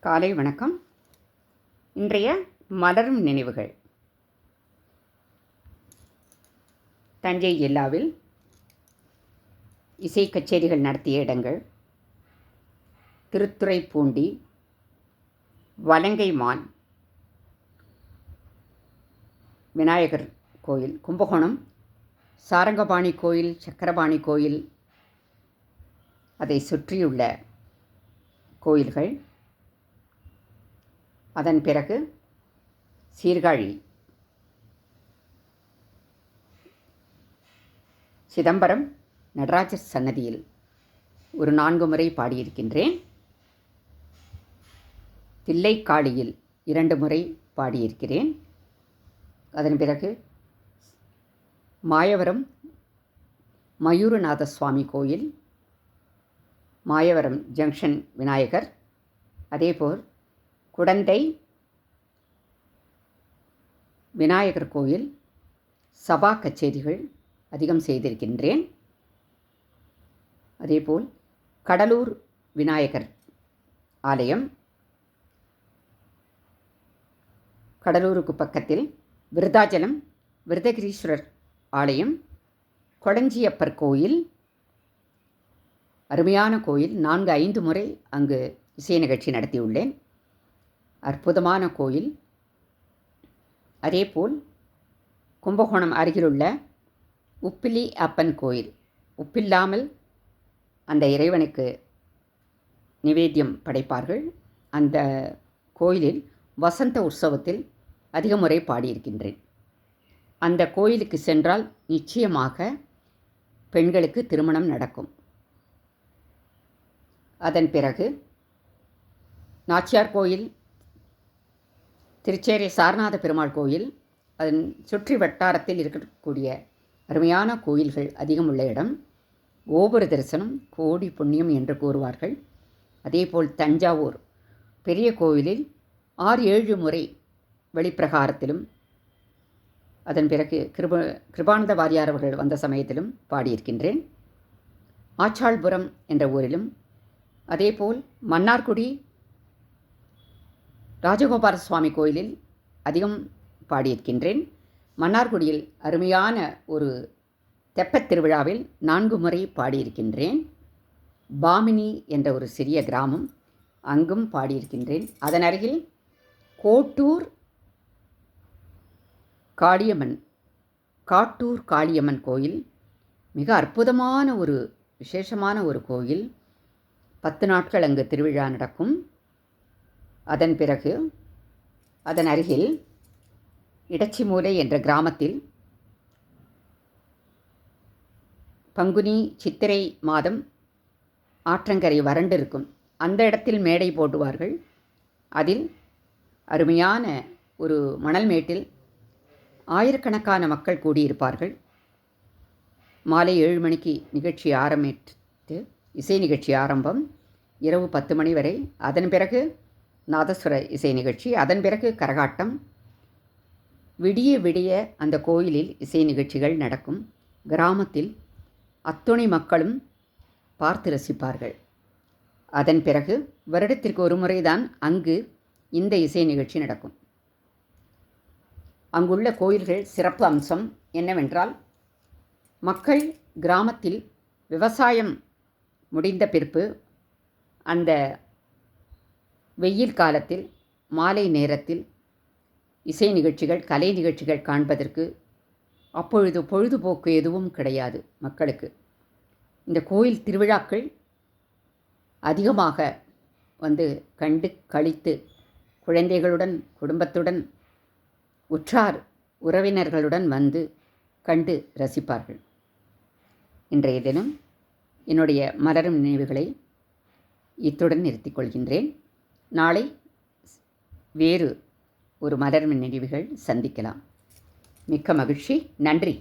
காலை வணக்கம். இன்றைய மலரும் நினைவுகள். தஞ்சை ஜில்லாவில் இசை கச்சேரிகள் நடத்திய இடங்கள்: திருத்துறைப்பூண்டி, வலங்கைமான் விநாயகர் கோயில், கும்பகோணம் சாரங்கபாணி கோயில், சக்கரபாணி கோயில், அதை சுற்றியுள்ள கோயில்கள். அதன் பிறகு சீர்காழி, சிதம்பரம் நடராஜர் சன்னதியில் ஒரு 4 முறை பாடியிருக்கின்றேன். தில்லைக்காளியில் 2 முறை பாடியிருக்கிறேன். அதன் பிறகு மாயவரம் மயூரநாத சுவாமி கோயில், மாயவரம் ஜங்ஷன் விநாயகர், அதேபோல் குடந்தை விநாயகர் கோயில் சபா கச்சேரிகள் அதிகம் செய்திருக்கின்றேன். அதேபோல் கடலூர் விநாயகர் ஆலயம், கடலூருக்கு பக்கத்தில் விருதாச்சலம் விருதகிரீஸ்வரர் ஆலயம், கொளஞ்சியப்பர் கோயில், அருமையான கோயில். 4-5 முறை அங்கு இசை நிகழ்ச்சி நடத்தியுள்ளேன். அற்புதமான கோயில். அதேபோல் கும்பகோணம் அருகிலுள்ள உப்பிலி அப்பன் கோயில், உப்பில்லாமல் அந்த இறைவனுக்கு நிவேத்தியம் படைப்பார்கள். அந்த கோயிலில் வசந்த உற்சவத்தில் அதிக முறை பாடியிருக்கின்றேன். அந்த கோயிலுக்கு சென்றால் நிச்சயமாக பெண்களுக்கு திருமணம் நடக்கும். அதன் பிறகு நாச்சியார் கோயில், திருச்சேரி சாரநாத பெருமாள் கோயில், அதன் சுற்றி வட்டாரத்தில் இருக்கக்கூடிய அருமையான கோயில்கள் அதிகம் உள்ள இடம். கோபுர தரிசனம் கோடி புண்ணியம் என்று கூறுவார்கள். அதேபோல் தஞ்சாவூர் பெரிய கோவிலில் 6-7 முறை வெளிப்பிரகாரத்திலும், அதன் பிறகு கிருபானந்த வாரியார் அவர்கள் வந்த சமயத்திலும் பாடியிருக்கின்றேன். ஆச்சாள்புரம் என்ற ஊரிலும், அதேபோல் மன்னார்குடி ராஜகோபால சுவாமி கோயிலில் அதிகம் பாடியிருக்கின்றேன். மன்னார்குடியில் அருமையான ஒரு தெப்பத் திருவிழாவில் 4 முறை பாடியிருக்கின்றேன். பாமினி என்ற ஒரு சிறிய கிராமம், அங்கும் பாடியிருக்கின்றேன். அதன் அருகில் காட்டூர் காளியம்மன் கோயில், மிக அற்புதமான ஒரு விசேஷமான ஒரு கோயில். 10 நாட்கள் அங்கு திருவிழா நடக்கும். அதன் பிறகு அதன் அருகில் இடச்சிமூலை என்ற கிராமத்தில் பங்குனி சித்திரை மாதம் ஆற்றங்கரை வறண்டிருக்கும். அந்த இடத்தில் மேடை போடுவார்கள். அதில் அருமையான ஒரு மணல் மேட்டில் ஆயிரக்கணக்கான மக்கள் கூடியிருப்பார்கள். மாலை 7 மணிக்கு நிகழ்ச்சி ஆரம்பித்து இசை நிகழ்ச்சி ஆரம்பம், இரவு 10 மணி வரை. அதன் பிறகு நாதஸ்வர இசை நிகழ்ச்சி, அதன் பிறகு கரகாட்டம். விடிய விடிய அந்த கோயிலில் இசை நிகழ்ச்சிகள் நடக்கும். கிராமத்தில் அத்துணை மக்களும் பார்த்து ரசிப்பார்கள். அதன் பிறகு வருடத்திற்கு ஒரு முறைதான் அங்கு இந்த இசை நிகழ்ச்சி நடக்கும். அங்குள்ள கோயில்கள் சிறப்பு அம்சம் என்னவென்றால், மக்கள் கிராமத்தில் விவசாயம் முடிந்த பிறப்பு அந்த வெயில் காலத்தில் மாலை நேரத்தில் இசை நிகழ்ச்சிகள், கலை நிகழ்ச்சிகள் காண்பதற்கு அப்பொழுது பொழுதுபோக்கு எதுவும் கிடையாது மக்களுக்கு. இந்த கோயில் திருவிழாக்கள் அதிகமாக வந்து கண்டு கழித்து குழந்தைகளுடன், குடும்பத்துடன், உற்றார் உறவினர்களுடன் வந்து கண்டு ரசிப்பார்கள். இன்றைய தினம் என்னுடைய மலரும் நினைவுகளை இத்துடன் நிறுத்திக் கொள்கின்றேன். நாளை வேறு ஒரு மலரும் நினைவுகள் சந்திக்கலாம். மிக்க மகிழ்ச்சி. நன்றி.